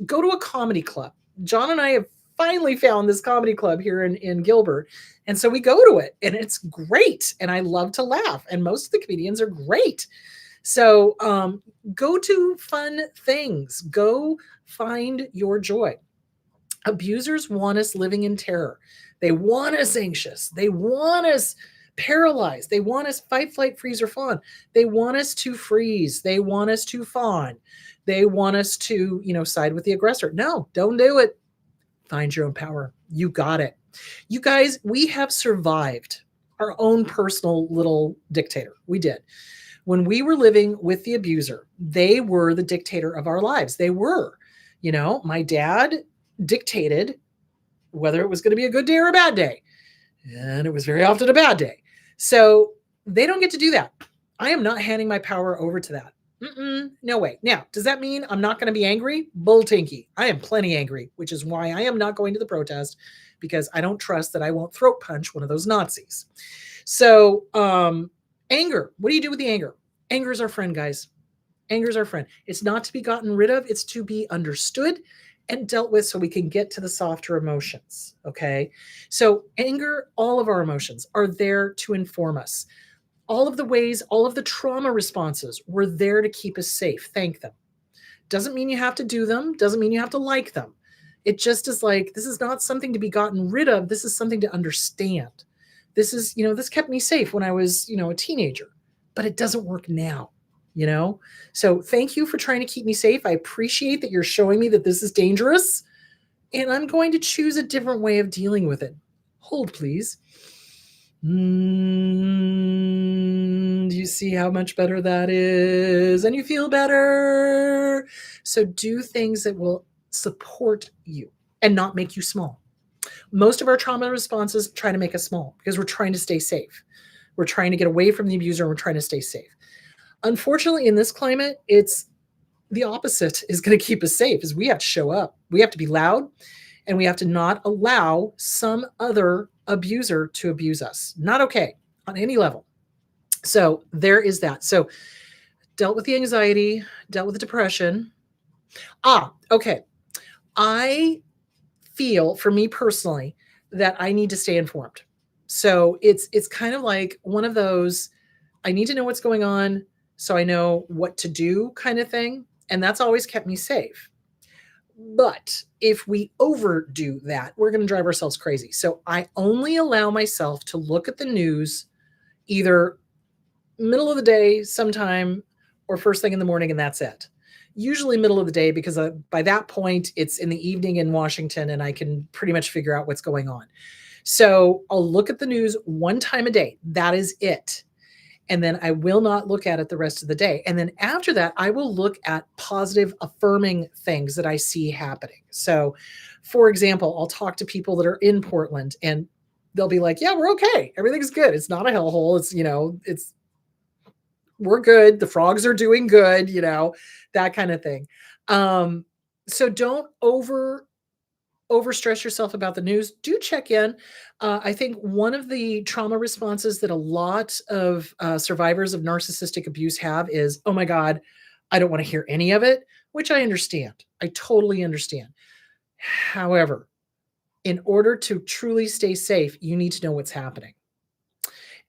Go to a comedy club. John and I have finally found this comedy club here in Gilbert. And so we go to it, and it's great. And I love to laugh. And most of the comedians are great. So go to fun things. Go find your joy. Abusers want us living in terror. They want us anxious. They want us paralyzed. They want us fight, flight, freeze, or fawn. They want us to freeze. They want us to fawn. They want us to, side with the aggressor. No, don't do it. Find your own power. You got it. You guys, we have survived our own personal little dictator. We did. When we were living with the abuser, they were the dictator of our lives. They were. My dad dictated whether it was going to be a good day or a bad day. And it was very often a bad day. So they don't get to do that. I am not handing my power over to that. No way. Now, does that mean I'm not going to be angry? Bull tinky. I am plenty angry, which is why I am not going to the protest, because I don't trust that I won't throat punch one of those Nazis. So, anger. What do you do with the anger? Anger is our friend, guys. Anger is our friend. It's not to be gotten rid of, it's to be understood and dealt with so we can get to the softer emotions. Okay. So, anger, all of our emotions are there to inform us. All of the ways, all of the trauma responses were there to keep us safe. Thank them. Doesn't mean you have to do them, doesn't mean you have to like them. It just is like, this is not something to be gotten rid of. This is something to understand. This is, this kept me safe when I was, a teenager, but it doesn't work now, you know? So thank you for trying to keep me safe. I appreciate that you're showing me that this is dangerous, and I'm going to choose a different way of dealing with it. Hold, please. Do you see how much better that is? And you feel better. So do things that will support you and not make you small. Most of our trauma responses try to make us small because we're trying to stay safe. We're trying to get away from the abuser and we're trying to stay safe. Unfortunately, in this climate, it's the opposite is going to keep us safe, is we have to show up. We have to be loud, and we have to not allow some other abuser to abuse us. Not okay on any level. So there is that. So dealt with the anxiety, dealt with the depression. Okay. I feel, for me personally, that I need to stay informed. So it's kind of like one of those, I need to know what's going on so I know what to do kind of thing. And that's always kept me safe. But if we overdo that, we're going to drive ourselves crazy. So I only allow myself to look at the news either middle of the day sometime or first thing in the morning, and that's it. Usually middle of the day, because by that point it's in the evening in Washington and I can pretty much figure out what's going on. So I'll look at the news one time a day. That is it. And then I will not look at it the rest of the day. And then after that, I will look at positive, affirming things that I see happening. So, for example, I'll talk to people that are in Portland and they'll be like, yeah, we're okay. Everything's good. It's not a hellhole. We're good. The frogs are doing good, that kind of thing. So don't overstress yourself about the news. Do check in. I think one of the trauma responses that a lot of survivors of narcissistic abuse have is, oh my God, I don't want to hear any of it, which I understand. I totally understand. However, in order to truly stay safe, you need to know what's happening.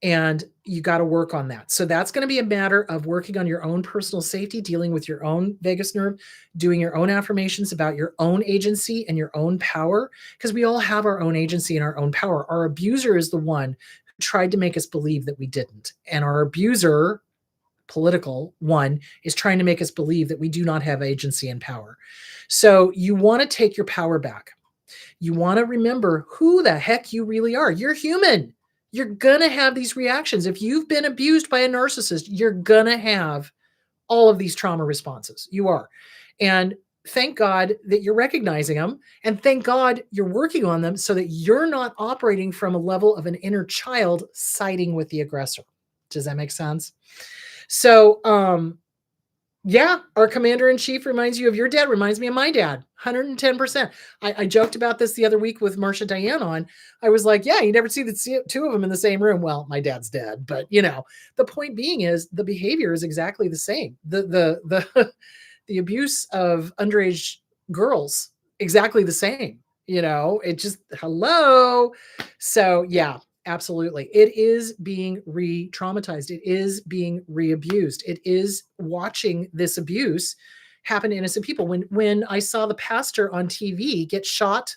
And you got to work on that. So that's going to be a matter of working on your own personal safety, dealing with your own vagus nerve, doing your own affirmations about your own agency and your own power, because we all have our own agency and our own power. Our abuser is the one who tried to make us believe that we didn't. And our abuser, political one, is trying to make us believe that we do not have agency and power. So you want to take your power back. You want to remember who the heck you really are. You're human. You're going to have these reactions. If you've been abused by a narcissist, you're going to have all of these trauma responses. You are. And thank God that you're recognizing them. And thank God you're working on them so that you're not operating from a level of an inner child siding with the aggressor. Does that make sense? So, yeah, our commander-in-chief reminds you of your dad, reminds me of my dad, 110%. I joked about this the other week with Marsha Diane on. I was like, yeah, you never see the two of them in the same room. Well, my dad's dead, but the point being is the behavior is exactly the same. The abuse of underage girls, exactly the same. It just, hello. So yeah, absolutely. It is being re-traumatized. It is being re-abused. It is watching this abuse happen to innocent people. When I saw the pastor on TV get shot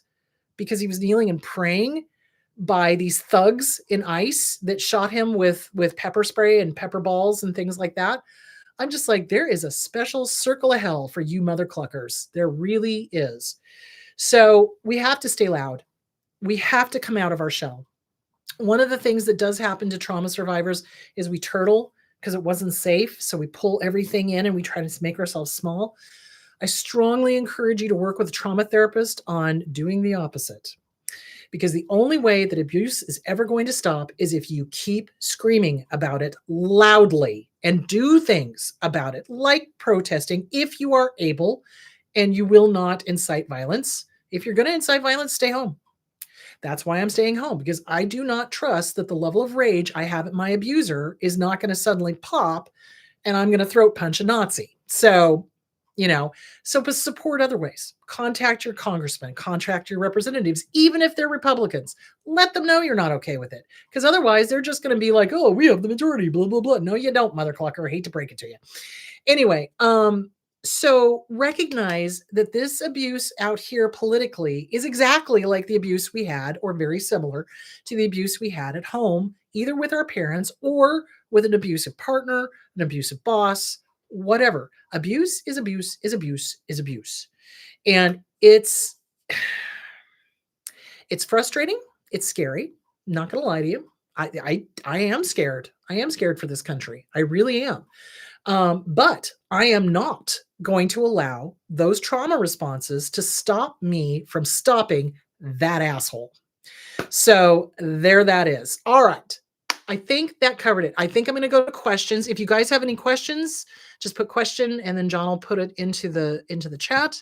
because he was kneeling and praying by these thugs in ICE that shot him with pepper spray and pepper balls and things like that, I'm just like, there is a special circle of hell for you mother cluckers. There really is. So we have to stay loud. We have to come out of our shell. One of the things that does happen to trauma survivors is we turtle because it wasn't safe. So we pull everything in and we try to make ourselves small. I strongly encourage you to work with a trauma therapist on doing the opposite. because the only way that abuse is ever going to stop is if you keep screaming about it loudly and do things about it, like protesting if you are able, and you will not incite violence. If you're going to incite violence, stay home. That's why I'm staying home, because I do not trust that the level of rage I have at my abuser is not going to suddenly pop and I'm going to throat punch a Nazi. So, you know, so but support other ways. Contact your congressman, contact your representatives, even if they're Republicans. Let them know you're not okay with it, because otherwise they're just going to be like, "Oh, we have the majority, blah blah blah." No, you don't, mother clucker. I hate to break it to you. Anyway, so recognize that this abuse out here politically is exactly like the abuse we had, or very similar to the abuse we had at home, either with our parents or with an abusive partner, an abusive boss, whatever. Abuse is abuse is abuse is abuse. And it's frustrating, it's scary. Not gonna lie to you. I am scared. I am scared for this country. I really am. But I am not going to allow those trauma responses to stop me from stopping that asshole. So there that is. All right. I think that covered it. I think I'm going to go to questions. If you guys have any questions, just put question and then John will put it into the chat.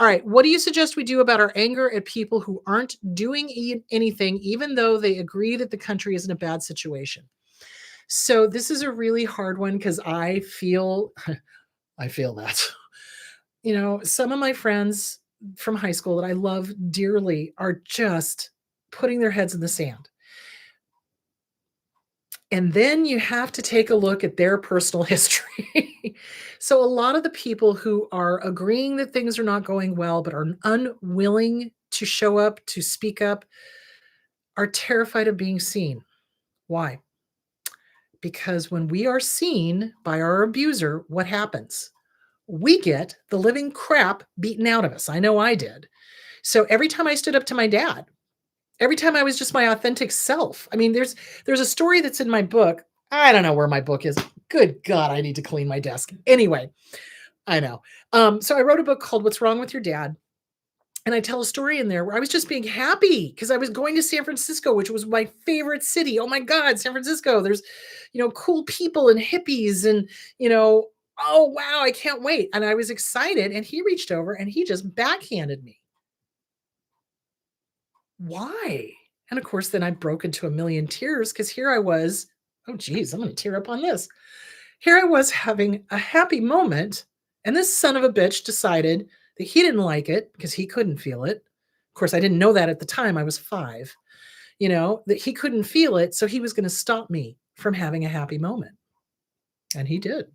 All right. What do you suggest we do about our anger at people who aren't doing anything, even though they agree that the country is in a bad situation? So this is a really hard one, because I feel I feel that. Some of my friends from high school that I love dearly are just putting their heads in the sand. And then you have to take a look at their personal history. So a lot of the people who are agreeing that things are not going well but are unwilling to show up, to speak up, are terrified of being seen. Why? Because when we are seen by our abuser, what happens? We get the living crap beaten out of us. I know I did. So every time I stood up to my dad, every time I was just my authentic self. I mean, there's a story that's in my book. I don't know where my book is. Good God, I need to clean my desk. Anyway, I know. So I wrote a book called What's Wrong with Your Dad? And I tell a story in there where I was just being happy because I was going to San Francisco, which was my favorite city. Oh my God, San Francisco. There's, cool people and hippies and, oh wow, I can't wait. And I was excited. And he reached over and he just backhanded me. Why? And of course, then I broke into a million tears because here I was. Oh, geez, I'm going to tear up on this. Here I was having a happy moment. And this son of a bitch decided that he didn't like it because he couldn't feel it. Of course, I didn't know that at the time. I was 5, that he couldn't feel it. So he was going to stop me from having a happy moment. And he did.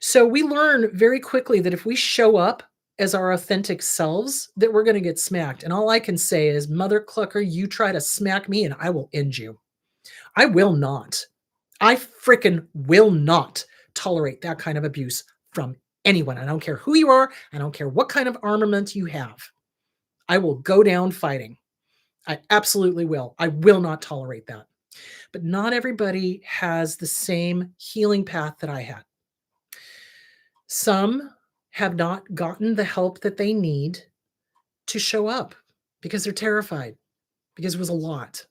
So we learn very quickly that if we show up as our authentic selves, that we're going to get smacked. And all I can say is, mother clucker, you try to smack me and I will end you. I will not. I frickin' will not tolerate that kind of abuse from anyone. I don't care who you are. I don't care what kind of armament you have. I will go down fighting. I absolutely will. I will not tolerate that. But not everybody has the same healing path that I had. Some have not gotten the help that they need to show up because they're terrified, because it was a lot.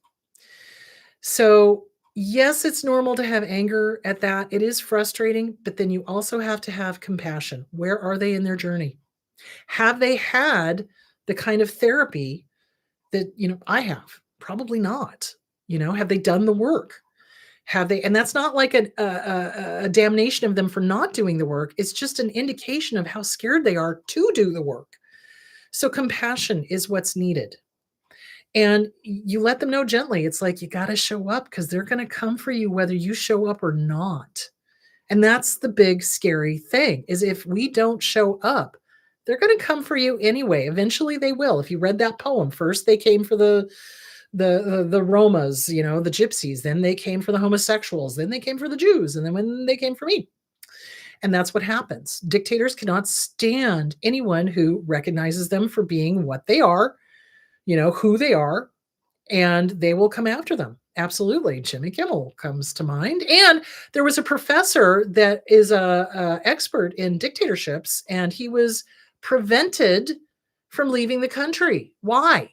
So yes, it's normal to have anger at that. It is frustrating, but then you also have to have compassion. Where are they in their journey? Have they had the kind of therapy that, I have? Probably not. Have they done the work? Have they? And that's not like a damnation of them for not doing the work. It's just an indication of how scared they are to do the work. So compassion is what's needed. And you let them know gently. It's like, you got to show up because they're going to come for you whether you show up or not. And that's the big scary thing, is if we don't show up, they're going to come for you anyway. Eventually they will. If you read that poem, first they came for the Romas, the gypsies, then they came for the homosexuals, then they came for the Jews, and then when they came for me. And that's what happens. Dictators cannot stand anyone who recognizes them for being what they are, who they are, and they will come after them. Absolutely. Jimmy Kimmel comes to mind. And there was a professor that is a expert in dictatorships, and he was prevented from leaving the country. Why?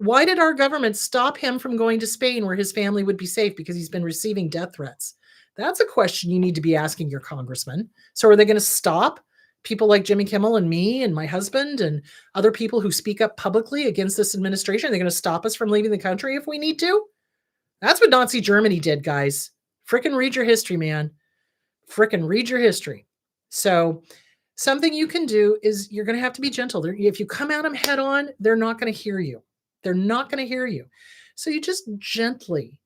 Why did our government stop him from going to Spain where his family would be safe because he's been receiving death threats? That's a question you need to be asking your congressman. So are they going to stop people like Jimmy Kimmel and me and my husband and other people who speak up publicly against this administration? Are they going to stop us from leaving the country if we need to? That's what Nazi Germany did, guys. Frickin' read your history, man. Frickin' read your history. So something you can do is you're going to have to be gentle. If you come at them head on, they're not going to hear you. They're not going to hear you. So you just gently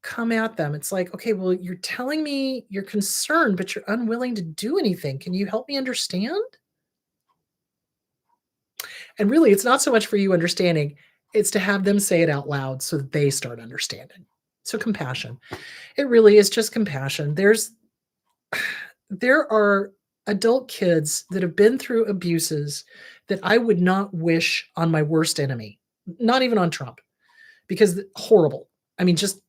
come at them. It's like, okay, well, you're telling me you're concerned, but you're unwilling to do anything. Can you help me understand? And really, it's not so much for you understanding, it's to have them say it out loud so that they start understanding. So compassion. It really is just compassion. There are adult kids that have been through abuses that I would not wish on my worst enemy, not even on Trump, because horrible. I mean, just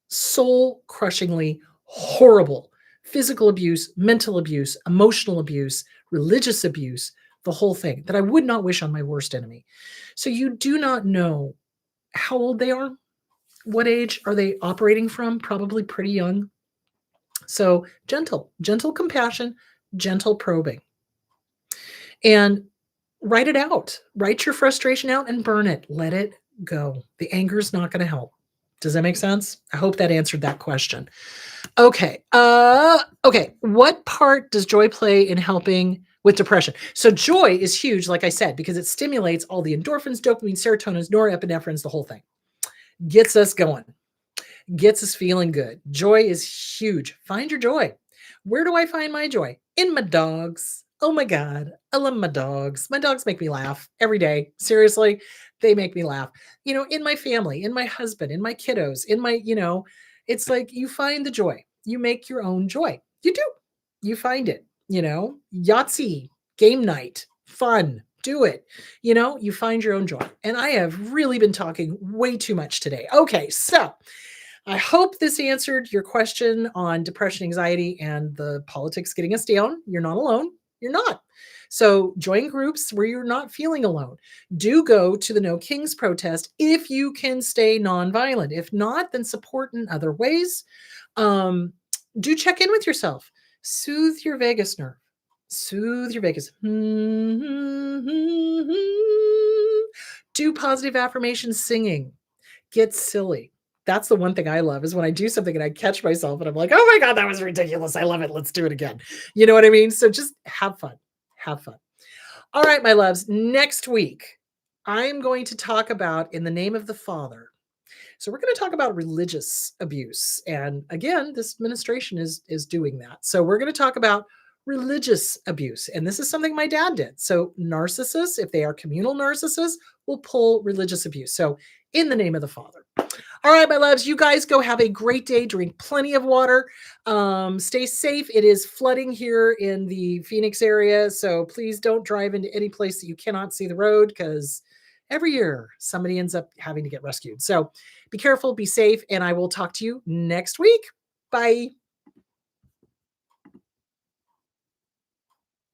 soul crushingly horrible physical abuse, mental abuse, emotional abuse, religious abuse, the whole thing that I would not wish on my worst enemy. So you do not know how old they are. What age are they operating from? Probably pretty young. So gentle compassion, gentle probing. And write it out. Write your frustration out and burn it. Let it go. The anger is not going to help. Does that make sense? I hope that answered that question. Okay. Okay. What part does joy play in helping with depression? So joy is huge, like I said, because it stimulates all the endorphins, dopamine, serotonin, norepinephrine, the whole thing. Gets us going. Gets us feeling good. Joy is huge. Find your joy. Where do I find my joy? In my dogs. Oh my God. I love my dogs. My dogs make me laugh every day. Seriously, they make me laugh. In my family, in my husband, in my kiddos, it's like you find the joy. You make your own joy. You do. You find it. Yahtzee, game night, fun. Do it. You find your own joy. And I have really been talking way too much today. Okay, so I hope this answered your question on depression, anxiety, and the politics getting us down. You're not alone. You're not. So join groups where you're not feeling alone. Do go to the No Kings protest if you can stay nonviolent. If not, then support in other ways. Do check in with yourself. Soothe your vagus nerve. Soothe your vagus. Do positive affirmations singing. Get silly. That's the one thing I love is when I do something and I catch myself and I'm like, oh my God, that was ridiculous. I love it. Let's do it again. You know what I mean? So just have fun. Have fun. All right, my loves. Next week, I'm going to talk about In the Name of the Father. So we're going to talk about religious abuse. And again, this administration is doing that. So we're going to talk about religious abuse. And this is something my dad did. So narcissists, if they are communal narcissists, will pull religious abuse. So In the Name of the Father. All right, my loves, you guys go have a great day. Drink plenty of water. Stay safe. It is flooding here in the Phoenix area. So please don't drive into any place that you cannot see the road because every year somebody ends up having to get rescued. So be careful, be safe, and I will talk to you next week. Bye.